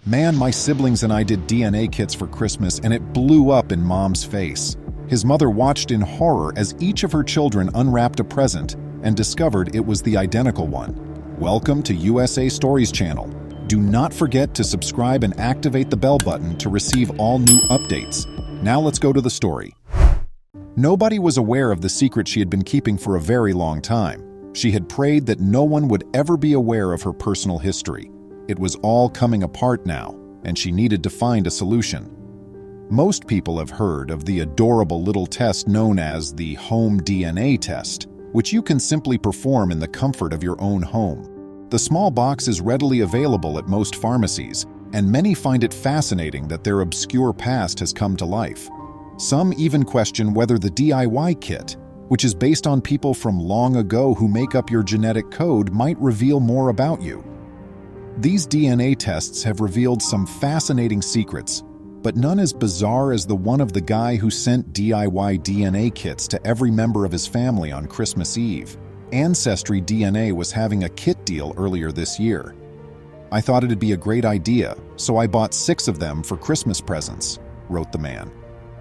"Man, my siblings and I did DNA kits for Christmas and it blew up in Mom's face." His mother watched in horror as each of her children unwrapped a present and discovered it was the identical one. Welcome to USA Stories channel. Do not forget to subscribe and activate the bell button to receive all new updates. Now let's go to the story. Nobody was aware of the secret she had been keeping for a very long time. She had prayed that no one would ever be aware of her personal history. It was all coming apart now, and she needed to find a solution. Most people have heard of the adorable little test known as the home DNA test, which you can simply perform in the comfort of your own home. The small box is readily available at most pharmacies, and many find it fascinating that their obscure past has come to life. Some even question whether the DIY kit, which is based on people from long ago who make up your genetic code, might reveal more about you. These DNA tests have revealed some fascinating secrets, but none as bizarre as the one of the guy who sent DIY DNA kits to every member of his family on Christmas Eve. Ancestry DNA was having a kit deal earlier this year. "I thought it'd be a great idea, so I bought 6 of them for Christmas presents," wrote the man.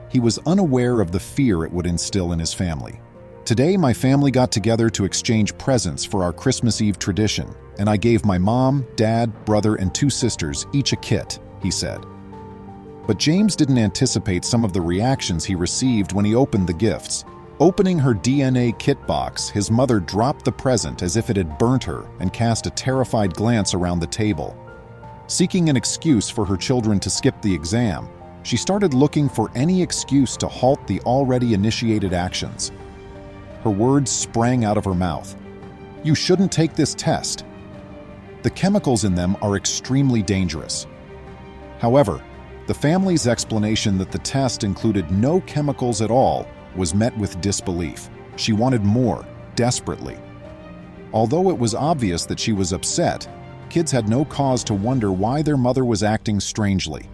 He was unaware of the fear it would instill in his family. "Today, my family got together to exchange presents for our Christmas Eve tradition, and I gave my mom, dad, brother, and 2 sisters each a kit," he said. But James didn't anticipate some of the reactions he received when he opened the gifts. Opening her DNA kit box, his mother dropped the present as if it had burnt her and cast a terrified glance around the table. Seeking an excuse for her children to skip the exam, she started looking for any excuse to halt the already initiated actions. Her words sprang out of her mouth. "You shouldn't take this test. The chemicals in them are extremely dangerous." However, the family's explanation that the test included no chemicals at all was met with disbelief. She wanted more, desperately. Although it was obvious that she was upset, kids had no cause to wonder why their mother was acting strangely.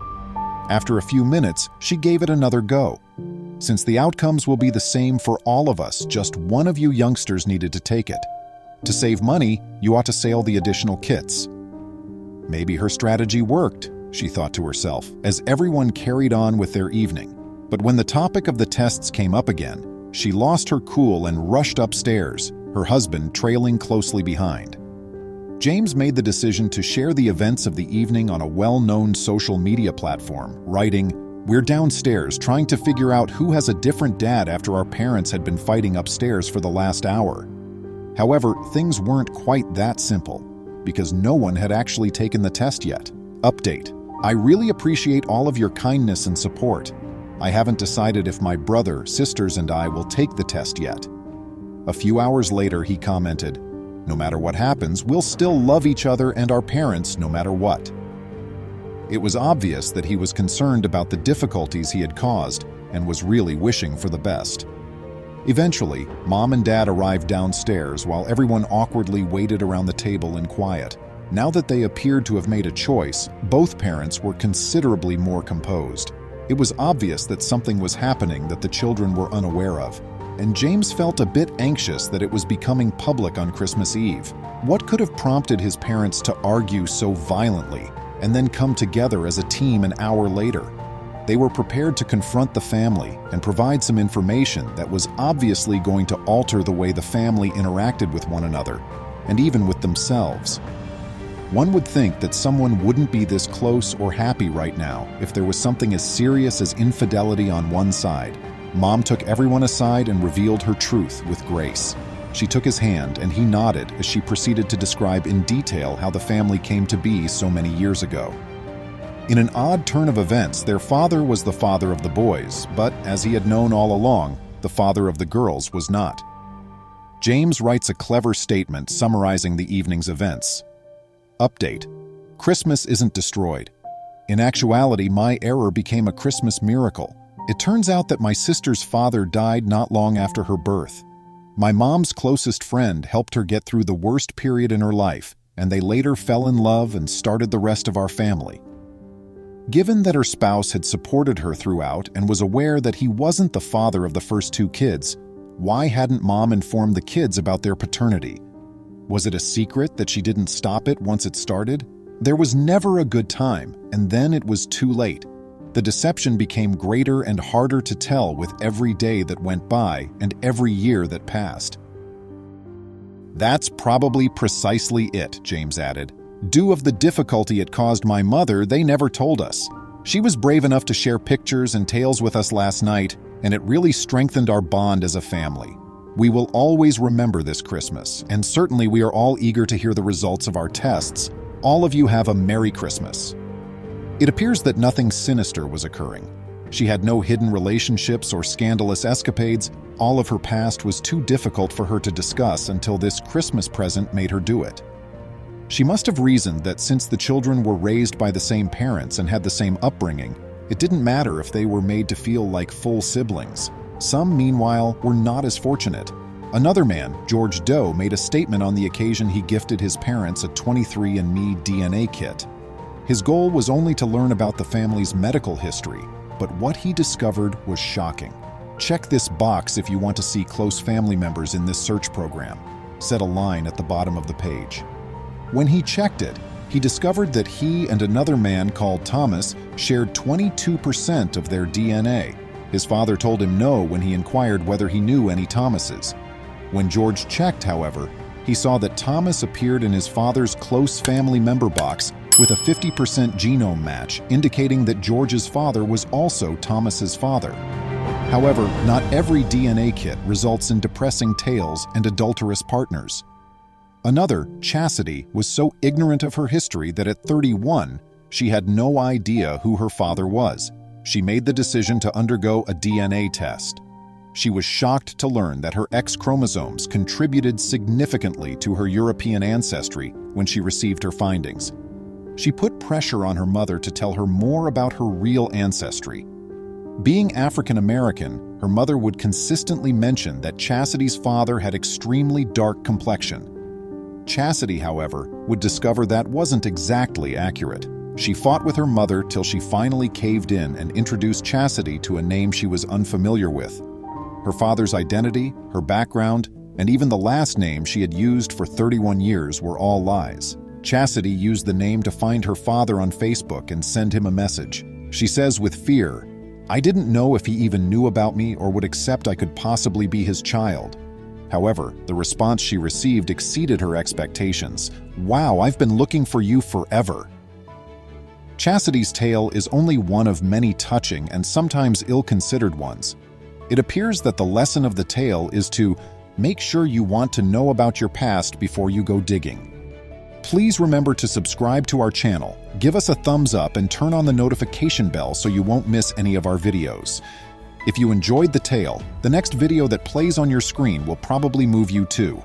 After a few minutes, she gave it another go. "Since the outcomes will be the same for all of us, just one of you youngsters needed to take it. To save money, you ought to sell the additional kits." Maybe her strategy worked, she thought to herself, as everyone carried on with their evening. But when the topic of the tests came up again, she lost her cool and rushed upstairs, her husband trailing closely behind. James made the decision to share the events of the evening on a well-known social media platform, writing, "We're downstairs trying to figure out who has a different dad after our parents had been fighting upstairs for the last hour." However, things weren't quite that simple, because no one had actually taken the test yet. Update: I really appreciate all of your kindness and support. I haven't decided if my brother, sisters, and I will take the test yet. A few hours later, he commented, "No matter what happens, we'll still love each other and our parents no matter what." It was obvious that he was concerned about the difficulties he had caused and was really wishing for the best. Eventually, Mom and Dad arrived downstairs while everyone awkwardly waited around the table in quiet. Now that they appeared to have made a choice, both parents were considerably more composed. It was obvious that something was happening that the children were unaware of, and James felt a bit anxious that it was becoming public on Christmas Eve. What could have prompted his parents to argue so violently and then come together as a team an hour later? They were prepared to confront the family and provide some information that was obviously going to alter the way the family interacted with one another, and even with themselves. One would think that someone wouldn't be this close or happy right now if there was something as serious as infidelity on one side. Mom took everyone aside and revealed her truth with grace. She took his hand and he nodded as she proceeded to describe in detail how the family came to be so many years ago. In an odd turn of events, their father was the father of the boys, but as he had known all along, the father of the girls was not. James writes a clever statement summarizing the evening's events. Update: Christmas isn't destroyed. In actuality, my error became a Christmas miracle. It turns out that my sister's father died not long after her birth. My mom's closest friend helped her get through the worst period in her life, and they later fell in love and started the rest of our family. Given that her spouse had supported her throughout and was aware that he wasn't the father of the first 2 kids, why hadn't Mom informed the kids about their paternity? Was it a secret that she didn't stop it once it started? There was never a good time, and then it was too late. The deception became greater and harder to tell with every day that went by and every year that passed. "That's probably precisely it," James added. "Due of the difficulty it caused my mother, they never told us. She was brave enough to share pictures and tales with us last night, and it really strengthened our bond as a family. We will always remember this Christmas, and certainly we are all eager to hear the results of our tests. All of you have a Merry Christmas." It appears that nothing sinister was occurring. She had no hidden relationships or scandalous escapades. All of her past was too difficult for her to discuss until this Christmas present made her do it. She must have reasoned that since the children were raised by the same parents and had the same upbringing, it didn't matter if they were made to feel like full siblings. Some, meanwhile, were not as fortunate. Another man, George Doe, made a statement on the occasion he gifted his parents a 23andMe DNA kit. His goal was only to learn about the family's medical history, but what he discovered was shocking. "Check this box if you want to see close family members in this search program," said a line at the bottom of the page. When he checked it, he discovered that he and another man called Thomas shared 22% of their DNA. His father told him no when he inquired whether he knew any Thomases. When George checked, however, he saw that Thomas appeared in his father's close family member box with a 50% genome match, indicating that George's father was also Thomas's father. However, not every DNA kit results in depressing tales and adulterous partners. Another, Chastity, was so ignorant of her history that at 31, she had no idea who her father was. She made the decision to undergo a DNA test. She was shocked to learn that her X chromosomes contributed significantly to her European ancestry when she received her findings. She put pressure on her mother to tell her more about her real ancestry. Being African American, her mother would consistently mention that Chastity's father had extremely dark complexion. Chastity, however, would discover that wasn't exactly accurate. She fought with her mother till she finally caved in and introduced Chastity to a name she was unfamiliar with. Her father's identity, her background, and even the last name she had used for 31 years were all lies. Chastity used the name to find her father on Facebook and send him a message. She says with fear, "I didn't know if he even knew about me or would accept I could possibly be his child." However, the response she received exceeded her expectations. "Wow, I've been looking for you forever." Chastity's tale is only one of many touching and sometimes ill-considered ones. It appears that the lesson of the tale is to make sure you want to know about your past before you go digging. Please remember to subscribe to our channel, give us a thumbs up, and turn on the notification bell so you won't miss any of our videos. If you enjoyed the tale, the next video that plays on your screen will probably move you too.